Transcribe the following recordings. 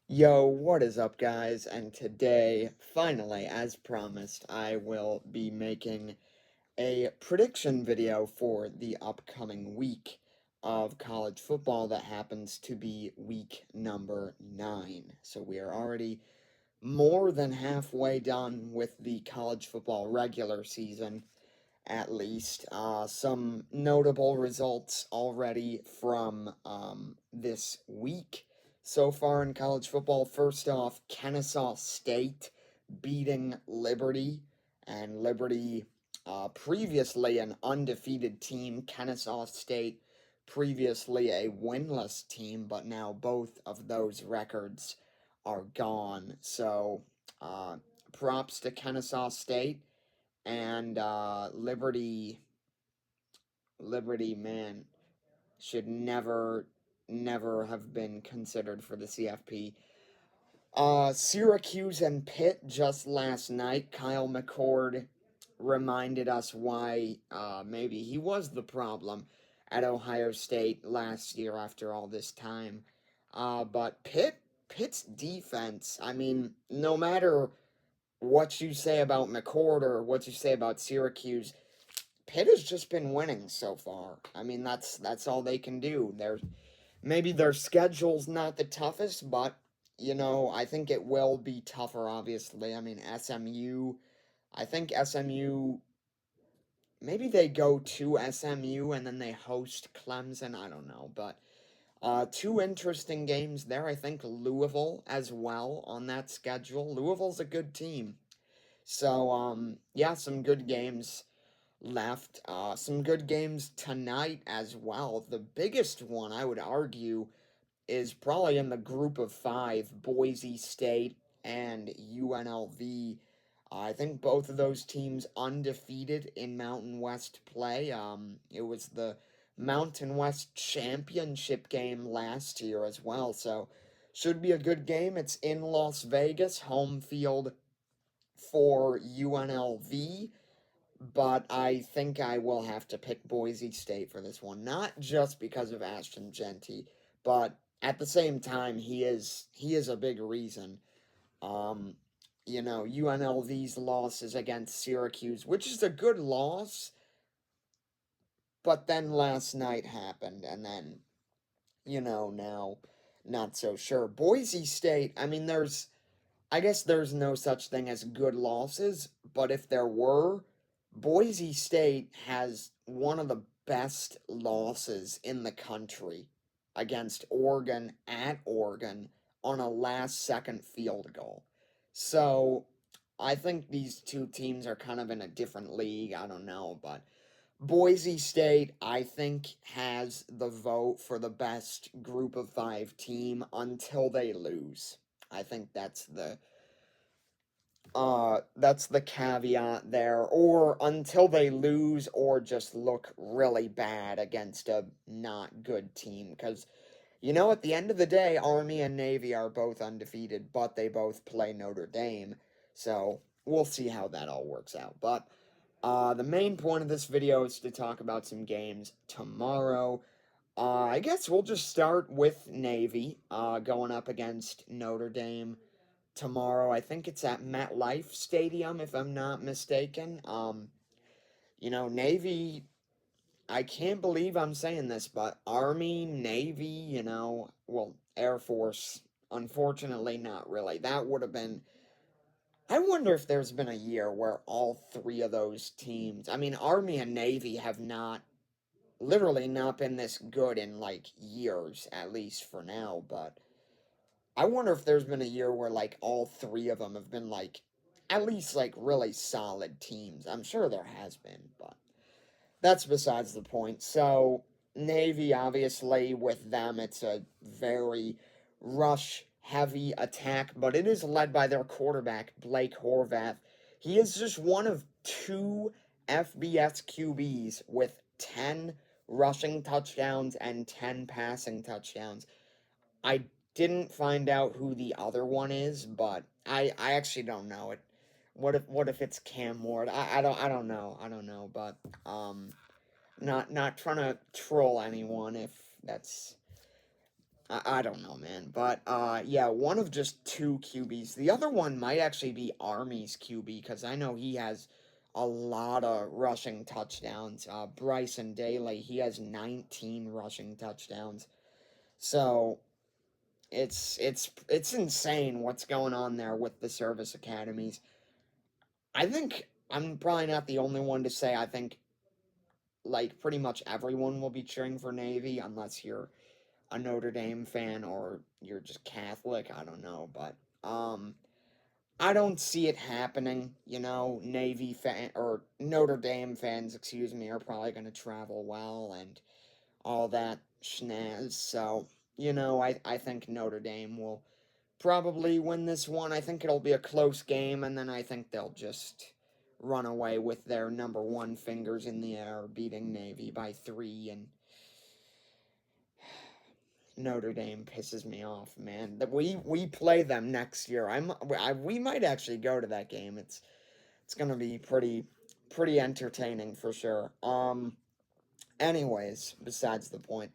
Yo, what is up, guys? And today, finally, as promised, I will be making a prediction video for the upcoming week of college football that happens to be week number 9. So we are already more than halfway done with the college football regular season, at least. Some notable results already from this week so far in college football. First off, Kennesaw State beating Liberty, and Liberty, previously an undefeated team, Kennesaw State previously a winless team, but now both of those records are gone. So, props to Kennesaw State and Liberty, man, should never have been considered for the CFP. Syracuse and Pitt just last night. Kyle McCord reminded us why maybe he was the problem at Ohio State last year after all this time. But Pitt's defense, I mean, no matter what you say about McCord or what you say about Syracuse, Pitt has just been winning so far. I mean, that's all they can do. Maybe their schedule's not the toughest, but I think it will be tougher. Obviously, I mean SMU. I think SMU. Maybe they go to SMU and then they host Clemson. I don't know, but two interesting games there. I think Louisville as well on that schedule. Louisville's a good team. So yeah, some good games left. Some good games tonight as well. The biggest one, I would argue, is probably in the group of five, Boise State and UNLV. I think both of those teams undefeated in Mountain West play. It was the Mountain West Championship game last year as well, so should be a good game. It's in Las Vegas, home field for UNLV, but I think I will have to pick Boise State for this one. Not just because of Ashton Genty, but at the same time, he is a big reason. Um, UNLV's losses against Syracuse, which is a good loss, but then last night happened, and then now not so sure. Boise State, I mean, I guess there's no such thing as good losses, but if there were, Boise State has one of the best losses in the country against Oregon at Oregon on a last second field goal. So I think these two teams are kind of in a different league. I don't know, but Boise State, I think, has the vote for the best group of five team until they lose. I think that's the caveat there, or until they lose or just look really bad against a not good team. Because, at the end of the day, Army and Navy are both undefeated, but they both play Notre Dame. So we'll see how that all works out. But the main point of this video is to talk about some games tomorrow. I guess we'll just start with Navy going up against Notre Dame tomorrow. I think it's at MetLife Stadium, if I'm not mistaken. Navy, I can't believe I'm saying this, but Army, Navy, well, Air Force, unfortunately, not really. That would have been. I wonder if there's been a year where all three of those teams, I mean, Army and Navy have literally not been this good in like years, at least for now, but I wonder if there's been a year where like all three of them have been like at least like really solid teams. I'm sure there has been, but that's besides the point. So, Navy, obviously, with them, it's a very rush heavy attack, but it is led by their quarterback, Blake Horvath. He is just one of two FBS QBs with 10 rushing touchdowns and 10 passing touchdowns. I didn't find out who the other one is, but I actually don't know it. What if it's Cam Ward? I don't know, but not trying to troll anyone if that's I don't know, man. But yeah, one of just two QBs. The other one might actually be Army's QB because I know he has a lot of rushing touchdowns. Bryson Daly, he has 19 rushing touchdowns. So it's insane what's going on there with the service academies. I think I'm probably not the only one to say I think like pretty much everyone will be cheering for Navy unless you're a Notre Dame fan or you're just Catholic, I don't know, but um I don't see it happening, you know. Navy fan or Notre Dame fans, excuse me, are probably going to travel well and all that schnaz. So, you know, I think Notre Dame will probably win this one. I think it'll be a close game, and then I think they'll just run away with their number one fingers in the air, beating Navy by 3. And Notre Dame pisses me off, man. That we play them next year. We might actually go to that game. It's gonna be pretty entertaining for sure. Anyways, besides the point.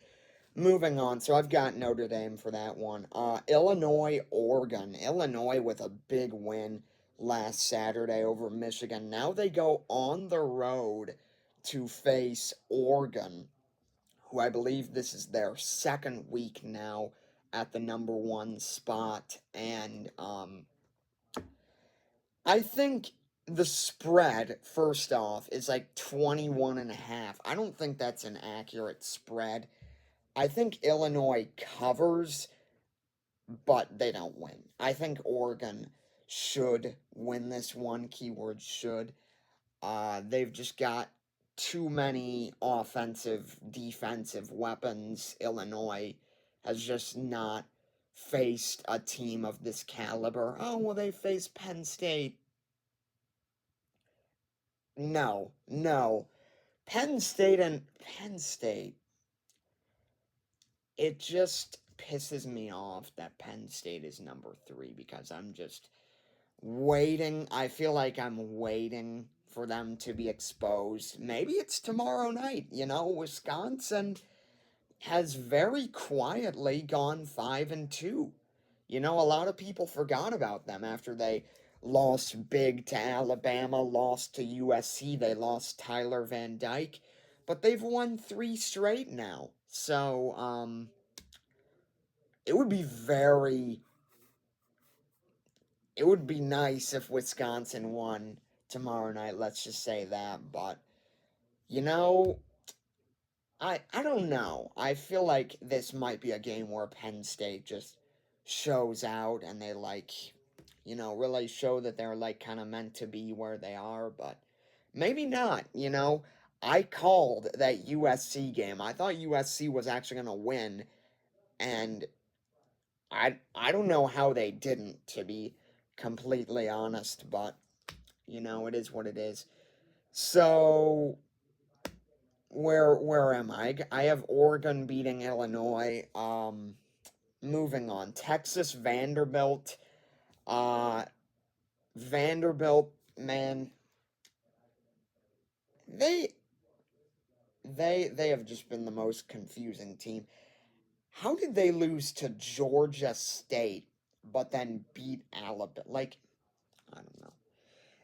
Moving on, so I've got Notre Dame for that one. Illinois, Oregon. Illinois with a big win last Saturday over Michigan. Now they go on the road to face Oregon, who I believe this is their second week now at the number one spot. And I think the spread, first off, is like 21 and a half. I don't think that's an accurate spread. I think Illinois covers, but they don't win. I think Oregon should win this one. Keyword should. They've just got too many offensive, defensive weapons. Illinois has just not faced a team of this caliber. Oh, well, they faced Penn State. No, no. Penn State, it just pisses me off that Penn State is number 3 because I'm just waiting. I feel like I'm waiting for them to be exposed. Maybe it's tomorrow night. You know, Wisconsin has very quietly gone 5-2. You know, a lot of people forgot about them after they lost big to Alabama, lost to USC, they lost Tyler Van Dyke, but they've won 3 straight now. So, it would be very it would be nice if Wisconsin won tomorrow night, let's just say that, but you know, I don't know. I feel like this might be a game where Penn State just shows out and they like, you know, really show that they're like kind of meant to be where they are, but maybe not, you know. I called that USC game. I thought USC was actually going to win, and I don't know how they didn't, to be completely honest, but you know, it is what it is. So where am I? I have Oregon beating Illinois. Moving on. Texas Vanderbilt. Uh Vanderbilt, man, they they have just been the most confusing team. How did they lose to Georgia State but then beat Alabama? Like, I don't know.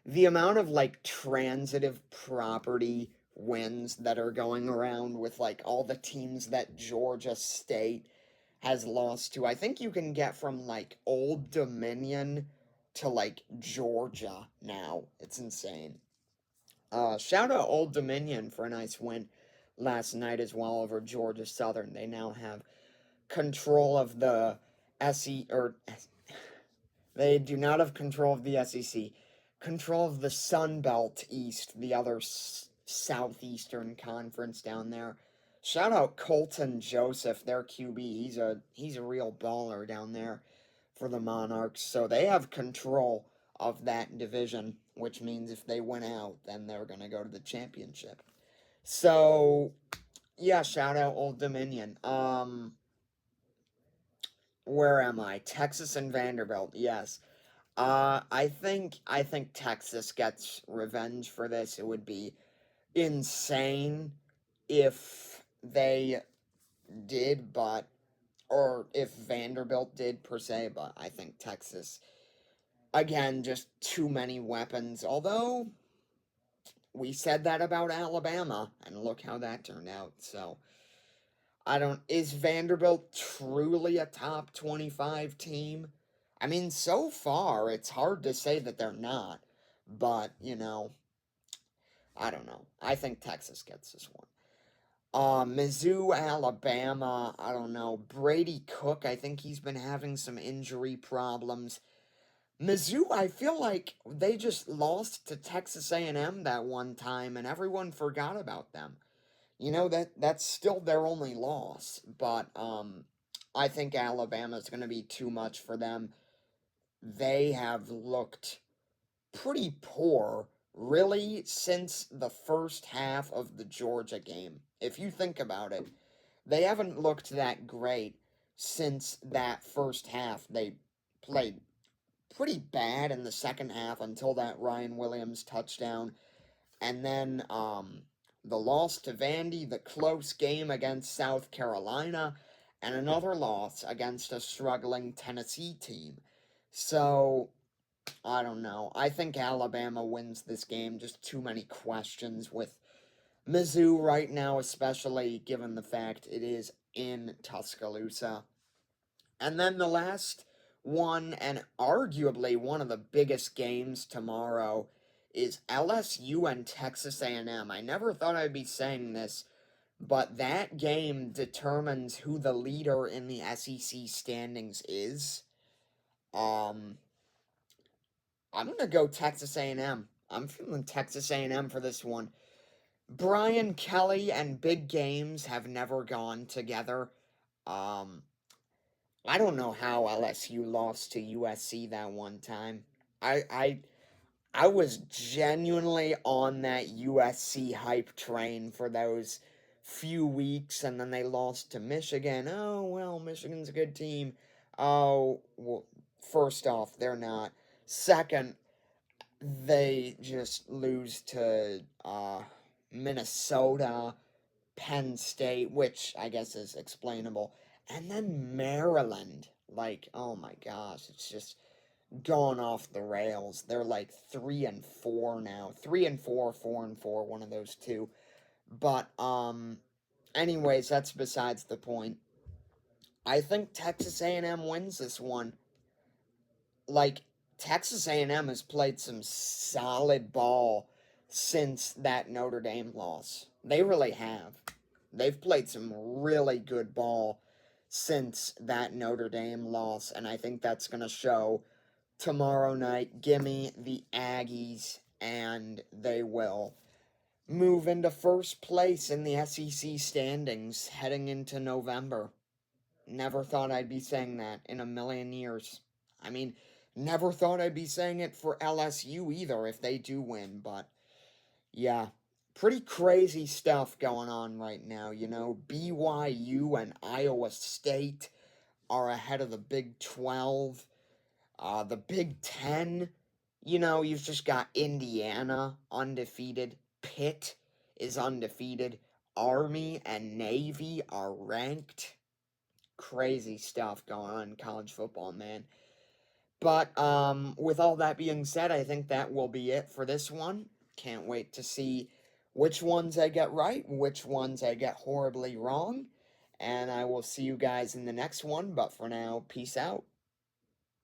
The amount of like transitive property wins that are going around with like all the teams that Georgia State has lost to. I think you can get from like Old Dominion to like Georgia now. It's insane. Shout out Old Dominion for a nice win last night as well over Georgia Southern. They now have control of the SE or they do not have control of the SEC. Control of the Sun Belt East, the other southeastern conference down there. Shout out Colton Joseph, their QB. He's a real baller down there for the Monarchs. So they have control of that division, which means if they win out, then they're gonna go to the championship. So yeah, shout out Old Dominion. Where am I? Texas and Vanderbilt. Yes. I think Texas gets revenge for this. It would be insane if they did, but or if Vanderbilt did per se, but I think Texas, again, just too many weapons. Although we said that about Alabama, and look how that turned out. So I don't. Is Vanderbilt truly a top 25 team? I mean, so far, it's hard to say that they're not. But, I don't know. I think Texas gets this one. Mizzou, Alabama, I don't know. Brady Cook, I think he's been having some injury problems. Mizzou, I feel like they just lost to Texas A&M that one time, and everyone forgot about them. That's still their only loss, but I think Alabama's going to be too much for them. They have looked pretty poor, really, since the first half of the Georgia game. If you think about it, they haven't looked that great since that first half. They played pretty bad in the second half until that Ryan Williams touchdown. And then the loss to Vandy, the close game against South Carolina, and another loss against a struggling Tennessee team. So, I don't know. I think Alabama wins this game. Just too many questions with Mizzou right now, especially given the fact it is in Tuscaloosa. And then the last one, and arguably one of the biggest games tomorrow, is LSU and Texas A&M. I never thought I'd be saying this, but that game determines who the leader in the SEC standings is. Um, I'm gonna go Texas A&M. I'm feeling Texas A&M for this one. Brian Kelly and big games have never gone together. Um, I don't know how LSU lost to USC that one time. I I I was genuinely on that USC hype train for those few weeks, and then they lost to Michigan. Oh well, Michigan's a good team. Oh well, first off, they're not. Second, they just lose to Minnesota, Penn State, which I guess is explainable, and then Maryland. Like, oh my gosh, it's just gone off the rails. They're like 3-4 now. 3-4, 4-4, one of those two. But anyways, that's besides the point. I think Texas A&M wins this one. Like, Texas A&M has played some solid ball since that Notre Dame loss. They really have. They've played some really good ball since that Notre Dame loss, and I think that's going to show tomorrow night. Gimme the Aggies, and they will move into first place in the SEC standings heading into November. Never thought I'd be saying that in a million years. I mean, never thought I'd be saying it for LSU either if they do win, but yeah. Pretty crazy stuff going on right now, BYU and Iowa State are ahead of the Big 12. The Big 10, you've just got Indiana undefeated. Pitt is undefeated. Army and Navy are ranked. Crazy stuff going on in college football, man. But with all that being said, I think that will be it for this one. Can't wait to see which ones I get right, which ones I get horribly wrong. And I will see you guys in the next one. But for now, peace out.